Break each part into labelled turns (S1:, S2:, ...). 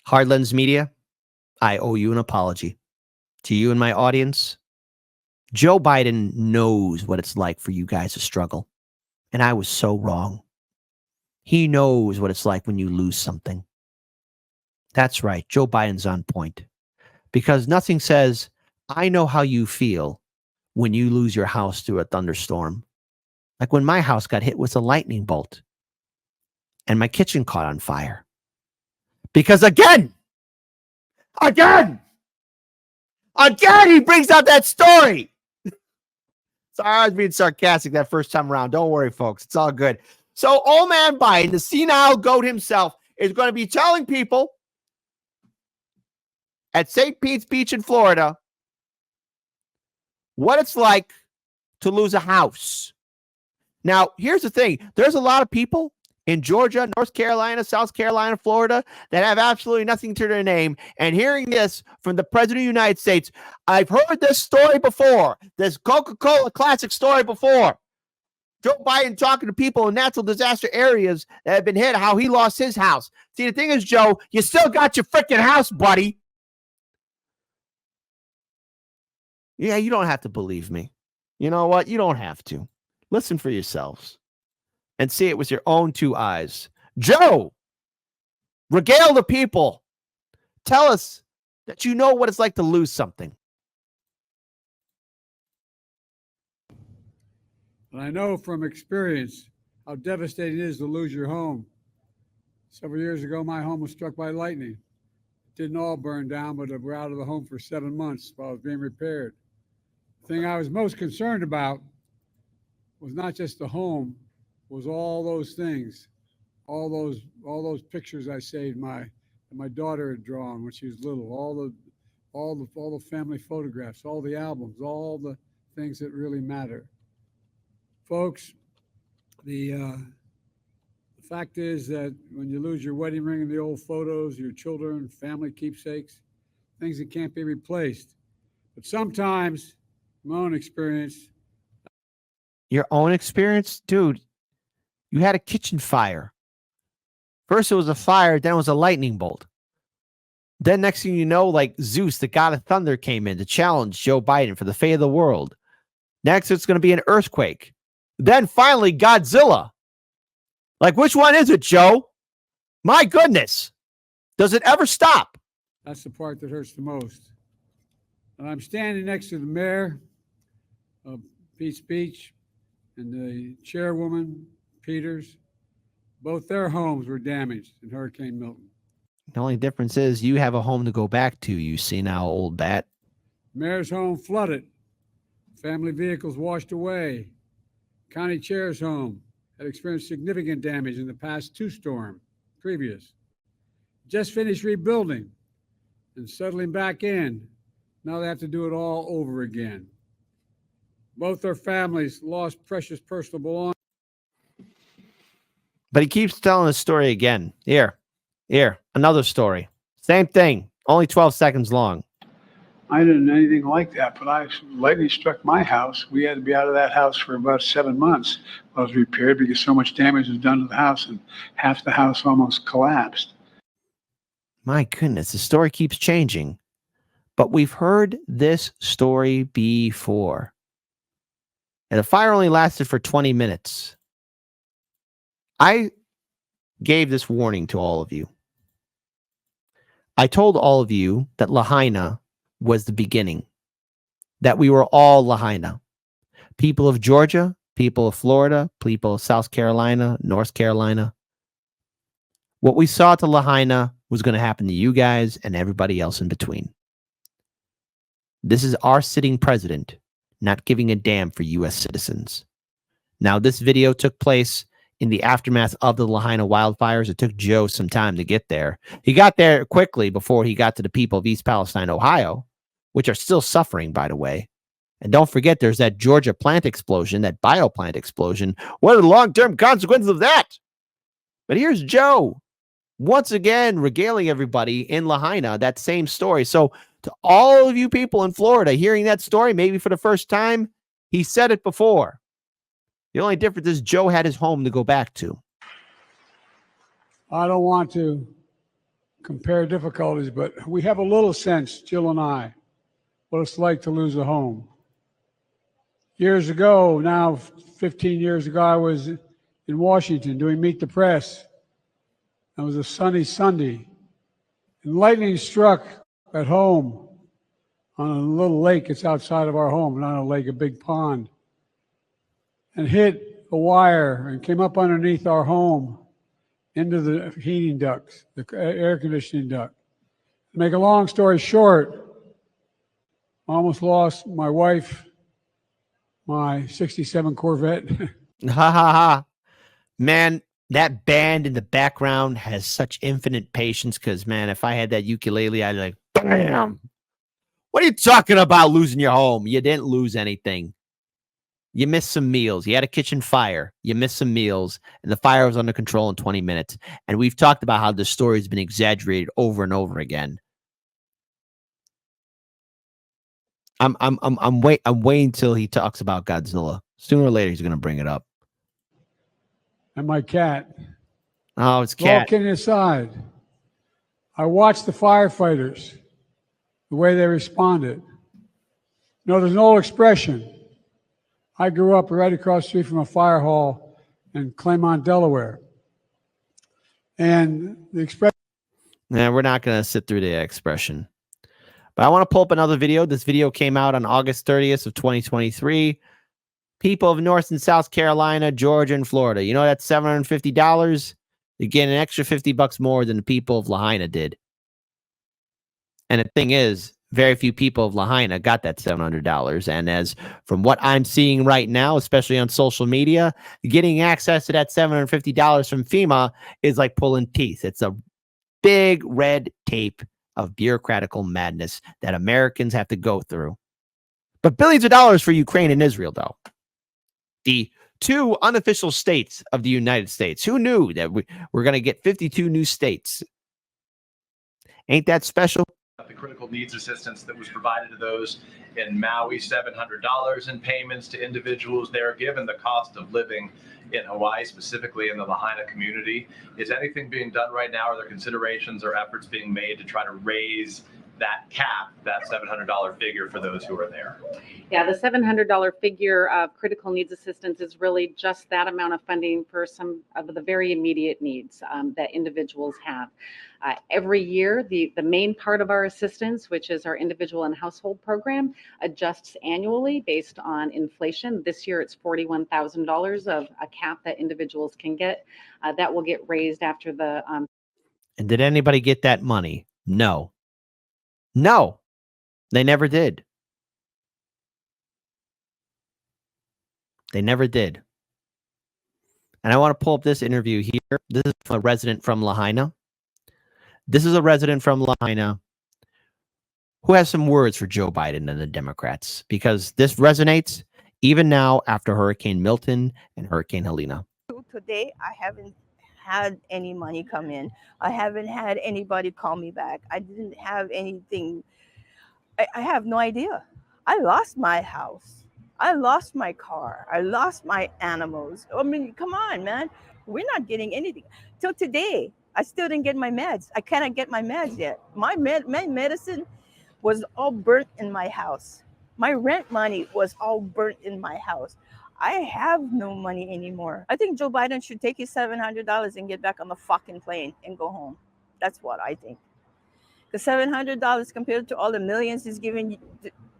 S1: Hard Lens Media, I owe you an apology. To you and my audience, Joe Biden knows what it's like for you guys to struggle. And I was so wrong. He knows what it's like when you lose something. That's right. Joe Biden's on point. Because nothing says, I know how you feel when you lose your house through a thunderstorm. Like when my house got hit with a lightning bolt and my kitchen caught on fire. Because again, he brings out that story. Sorry, I was being sarcastic that first time around. Don't worry, folks. It's all good. So old man Biden, the senile goat himself, is going to be telling people at St. Pete's Beach in Florida what it's like to lose a house. Now, here's the thing. There's a lot of people in Georgia, North Carolina, South Carolina, Florida that have absolutely nothing to their name. And hearing this from the President of the United States, I've heard this story before, this Coca-Cola classic story before. Joe Biden talking to people in natural disaster areas that have been hit, how he lost his house. See, the thing is, Joe, you still got your freaking house, buddy. Yeah, you don't have to believe me. You know what? You don't have to. Listen for yourselves and see it with your own two eyes. Joe, regale the people. Tell us that you know what it's like to lose something.
S2: And I know from experience how devastating it is to lose your home. Several years ago, my home was struck by lightning. It didn't all burn down, but we were out of the home for 7 months while it was being repaired. The thing I was most concerned about was not just the home, was all those things, all those pictures I saved that my daughter had drawn when she was little, all the family photographs, all the albums, all the things that really matter. Folks, the fact is that when you lose your wedding ring and the old photos, your children, family keepsakes, things that can't be replaced. But sometimes, my own experience.
S1: Your own experience? Dude, you had a kitchen fire. First it was a fire, then it was a lightning bolt. Then next thing you know, like Zeus, the god of thunder, came in to challenge Joe Biden for the fate of the world. Next, it's going to be an earthquake. Then finally, Godzilla. Like, which one is it, Joe? My goodness. Does it ever stop?
S2: That's the part that hurts the most. And I'm standing next to the mayor of Pete's Beach and the chairwoman, Peters. Both their homes were damaged in Hurricane Milton.
S1: The only difference is you have a home to go back to, you senile old bat.
S2: Mayor's home flooded. Family vehicles washed away. County chair's home had experienced significant damage in the past 2 storms previous. Just finished rebuilding and settling back in. Now they have to do it all over again. Both their families lost precious personal belongings.
S1: But he keeps telling the story again. Here, another story. Same thing, only 12 seconds long.
S3: I didn't know anything like that, but lightning struck my house. We had to be out of that house for about 7 months while it was repaired because so much damage was done to the house and half the house almost collapsed.
S1: My goodness, the story keeps changing. But we've heard this story before. And the fire only lasted for 20 minutes. I gave this warning to all of you. I told all of you that Lahaina was the beginning, that we were all Lahaina. People of Georgia, people of Florida, people of South Carolina, North Carolina. What we saw to Lahaina was going to happen to you guys and everybody else in between. This is our sitting president not giving a damn for U.S. citizens. Now, this video took place in the aftermath of the Lahaina wildfires. It took Joe some time to get there. He got there quickly before he got to the people of East Palestine, Ohio, which are still suffering, by the way. And don't forget, there's that Georgia plant explosion, that bioplant explosion. What are the long-term consequences of that? But here's Joe, once again, regaling everybody in Lahaina that same story. So to all of you people in Florida hearing that story, maybe for the first time, he said it before. The only difference is Joe had his home to go back to.
S2: I don't want to compare difficulties, but we have a little sense, Jill and I, what it's like to lose a home. Years ago, now 15 years ago, I was in Washington doing Meet the Press. It was a sunny Sunday, and lightning struck at home on a little lake. It's outside of our home, not a lake, a big pond, and hit a wire and came up underneath our home into the heating ducts, the air conditioning duct. To make a long story short, I almost lost my wife, my 67 Corvette.
S1: Ha ha ha. Man, that band in the background has such infinite patience because, man, if I had that ukulele, I'd be like, bam. What are you talking about losing your home? You didn't lose anything. You missed some meals. You had a kitchen fire. You missed some meals, and the fire was under control in 20 minutes. And we've talked about how this story has been exaggerated over and over again. I'm waiting till he talks about Godzilla. Sooner or later, he's going to bring it up.
S2: And my cat.
S1: Oh, it's
S2: All
S1: cat.
S2: kidding aside, I watched the firefighters, the way they responded. You know, there's an old expression. I grew up right across the street from a fire hall in Claymont, Delaware. And the expression.
S1: Nah, we're not going to sit through the expression. But I want to pull up another video. This video came out on August 30th of 2023. People of North and South Carolina, Georgia, and Florida. You know that's $750? You get an extra $50 more than the people of Lahaina did. And the thing is, very few people of Lahaina got that $700. And as from what I'm seeing right now, especially on social media, getting access to that $750 from FEMA is like pulling teeth. It's a big red tape of bureaucratical madness that Americans have to go through. But billions of dollars for Ukraine and Israel, though. The two unofficial states of the United States. Who knew that we're going to get 52 new states? Ain't that special?
S4: The critical needs assistance that was provided to those in Maui, $700 in payments to individuals there, given the cost of living in Hawaii, specifically in the Lahaina community. Is anything being done right now? Are there considerations or efforts being made to try to raise that cap, that $700 figure for those who are there?
S5: Yeah, the $700 figure of critical needs assistance is really just that amount of funding for some of the very immediate needs that individuals have. Every year, the main part of our assistance, which is our individual and household program, adjusts annually based on inflation. This year, it's $41,000 of a cap that individuals can get. That will get raised after the...
S1: And did anybody get that money? No. No, they never did. They never did. And I want to pull up this interview here. This is a resident from Lahaina. This is a resident from Lahaina who has some words for Joe Biden and the Democrats, because this resonates even now after Hurricane Milton and Hurricane Helena.
S6: Today, I haven't had any money come in. I haven't had anybody call me back. I didn't have anything. I have no idea. I lost my house. I lost my car. I lost my animals. I mean, come on, man. We're not getting anything. Till today, I still didn't get my meds. I cannot get my meds yet. My medicine was all burnt in my house. My rent money was all burnt in my house. I have no money anymore. I think Joe Biden should take his $700 and get back on the fucking plane and go home. That's what I think. The $700 compared to all the millions he's giving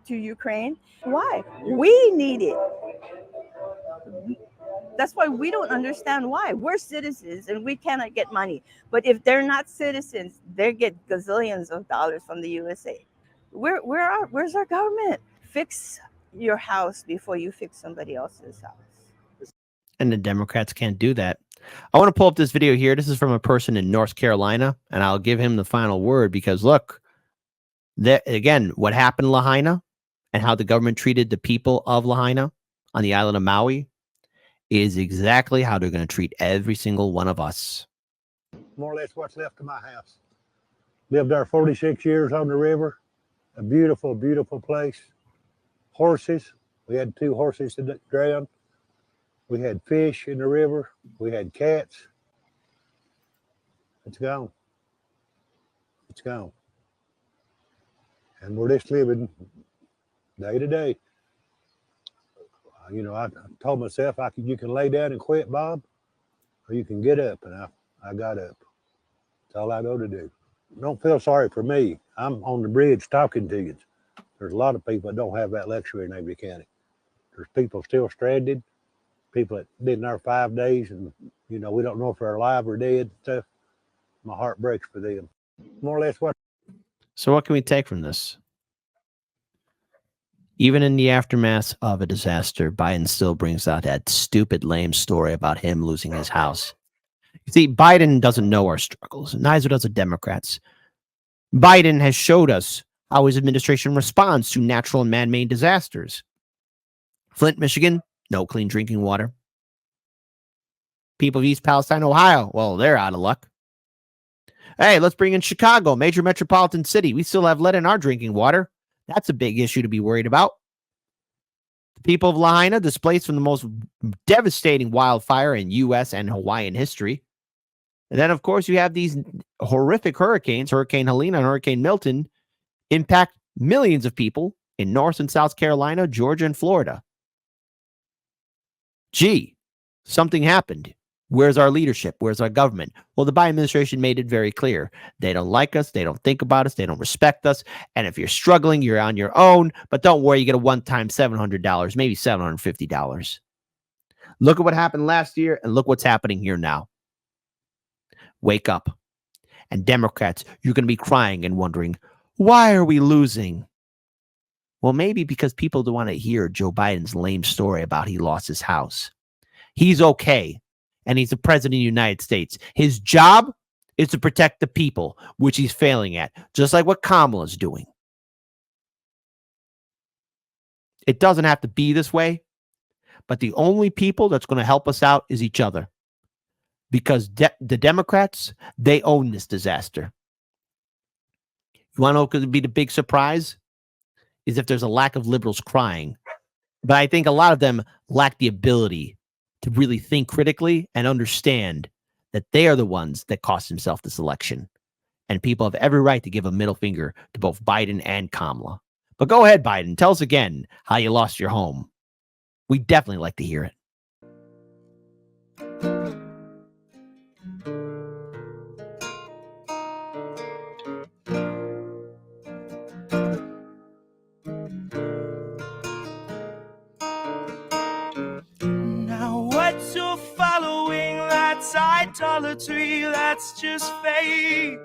S6: to Ukraine. Why? We need it. That's why we don't understand why. We're citizens and we cannot get money. But if they're not citizens, they get gazillions of dollars from the USA. Where's our government? Fix your house before you fix somebody else's house.
S1: And the Democrats can't do that. I want to pull up this video here. This is from a person in North Carolina, and I'll give him the final word because, look, again, what happened in Lahaina and how the government treated the people of Lahaina on the island of Maui is exactly how they're going to treat every single one of us.
S7: More or less what's left of my house. Lived there 46 years on the river. A beautiful, beautiful place. Horses. We had 2 horses that drowned. We had fish in the river. We had cats. It's gone. it's gone. And we're just living day to day. You know, I told myself you can lay down and quit, Bob, or you can get up, and I got up. That's all I know to do. Don't feel sorry for me. I'm on the bridge talking to you. There's a lot of people that don't have that luxury in Avery County. There's people still stranded, people that been there 5 days, and you know, we don't know if they're alive or dead. Stuff. My heart breaks for them. More or less what.
S1: So what can we take from this? Even in the aftermath of a disaster, Biden still brings out that stupid, lame story about him losing his house. You see, Biden doesn't know our struggles, neither does the Democrats. Biden has showed us how his administration responds to natural and man-made disasters. Flint, Michigan, no clean drinking water. People of East Palestine, Ohio, well, they're out of luck. Hey, let's bring in Chicago, major metropolitan city. We still have lead in our drinking water. That's a big issue to be worried about. The people of Lahaina displaced from the most devastating wildfire in U.S. and Hawaiian history. And then, of course, you have these horrific hurricanes, Hurricane Helene and Hurricane Milton, impact millions of people in North and South Carolina, Georgia, and Florida. Gee, something happened. Where's our leadership? Where's our government? Well, the Biden administration made it very clear. They don't like us. They don't think about us. They don't respect us. And if you're struggling, you're on your own. But don't worry, you get a one-time $700, maybe $750. Look at what happened last year, and look what's happening here now. Wake up. And Democrats, you're going to be crying and wondering, why are we losing? Well, maybe because people don't want to hear Joe Biden's lame story about he lost his house. He's okay. And he's the president of the United States. His job is to protect the people, which he's failing at, just like what Kamala's doing. It doesn't have to be this way, but the only people that's going to help us out is each other. Because the Democrats, they own this disaster. You want to know what could be the big surprise? Is if there's a lack of liberals crying. But I think a lot of them lack the ability to really think critically and understand that they are the ones that cost himself this election. And people have every right to give a middle finger to both Biden and Kamala. But go ahead, Biden. Tell us again how you lost your home. We'd definitely like to hear it.
S8: What you're following, that's idolatry, that's just fake.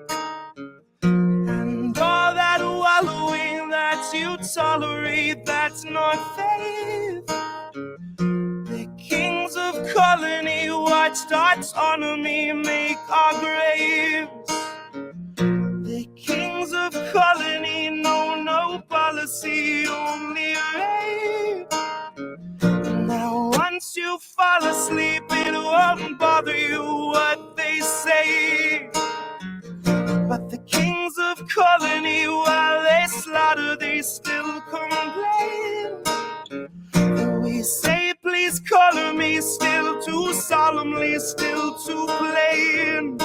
S8: And all that wallowing that you tolerate, that's not faith. The kings of colony watched autonomy make our graves. The kings of colony know no policy, only rape. Now once you fall asleep, it won't bother you what they say. But the kings of colony, while they slaughter, they still complain. We say, please color me, still too solemnly, still too plain.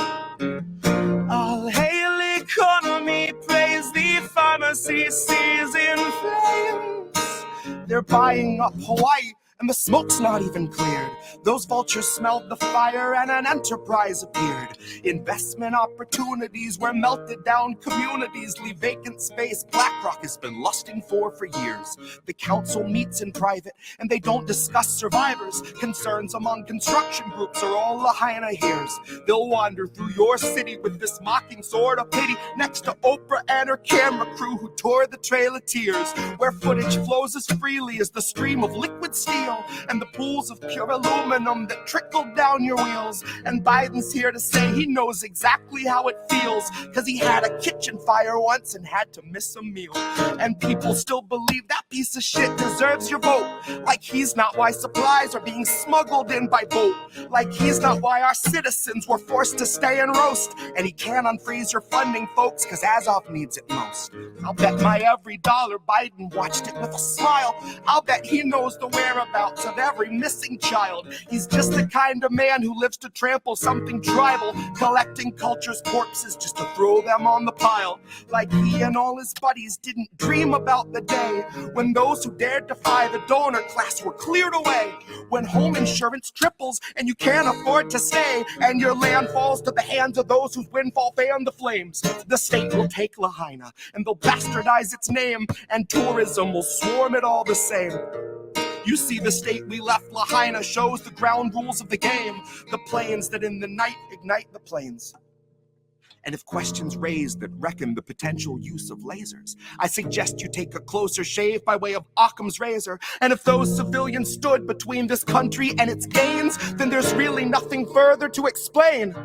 S8: All hail economy, praise the pharmacy, seas in flames. They're buying up Hawaii, and the smoke's not even cleared. Those vultures smelled the fire and an enterprise appeared. Investment opportunities where melted down communities leave vacant space BlackRock has been lusting for years. The council meets in private and they don't discuss survivors. Concerns among construction groups are all Lahaina hears. They'll wander through your city with this mocking sword of pity next to Oprah and her camera crew who tore the Trail of Tears, where footage flows as freely as the stream of liquid steel and the pools of pure aluminum that trickle down your wheels. And Biden's here to say he knows exactly how it feels, cause he had a kitchen fire once and had to miss a meal. And people still believe that piece of shit deserves your vote, like he's not why supplies are being smuggled in by boat, like he's not why our citizens were forced to stay and roast. And he can't unfreeze your funding, folks, cause Azov needs it most. I'll bet my every dollar Biden watched it with a smile. I'll bet he knows the whereabouts whereabouts of every missing child. He's just the kind of man who lives to trample something tribal, collecting culture's corpses just to throw them on the pile. Like he and all his buddies didn't dream about the day when those who dared defy the donor class were cleared away. When home insurance triples and you can't afford to stay, and your land falls to the hands of those whose windfall fan the flames, the state will take Lahaina and they'll bastardize its name, and tourism will swarm it all the same. You see, the state we left Lahaina shows the ground rules of the game, the plains that in the night ignite the plains. And if questions raised that reckon the potential use of lasers, I suggest you take a closer shave by way of Occam's razor. And if those civilians stood between this country and its gains, then there's really nothing further to explain.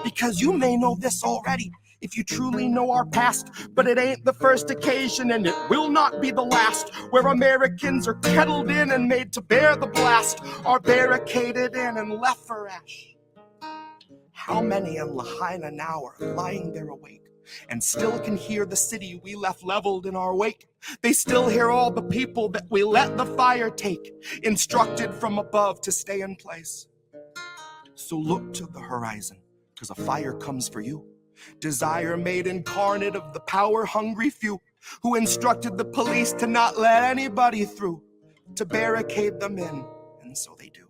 S8: Because you may know this already if you truly know our past, but it ain't the first occasion and it will not be the last where Americans are kettled in and made to bear the blast, are barricaded in and left for ash. How many in Lahaina now are lying there awake and still can hear the city we left leveled in our wake? They still hear all the people that we let the fire take, instructed from above to stay in place. So look to the horizon, 'cause a fire comes for you. Desire made incarnate of the power-hungry few who instructed the police to not let anybody through, to barricade them in, and so they do.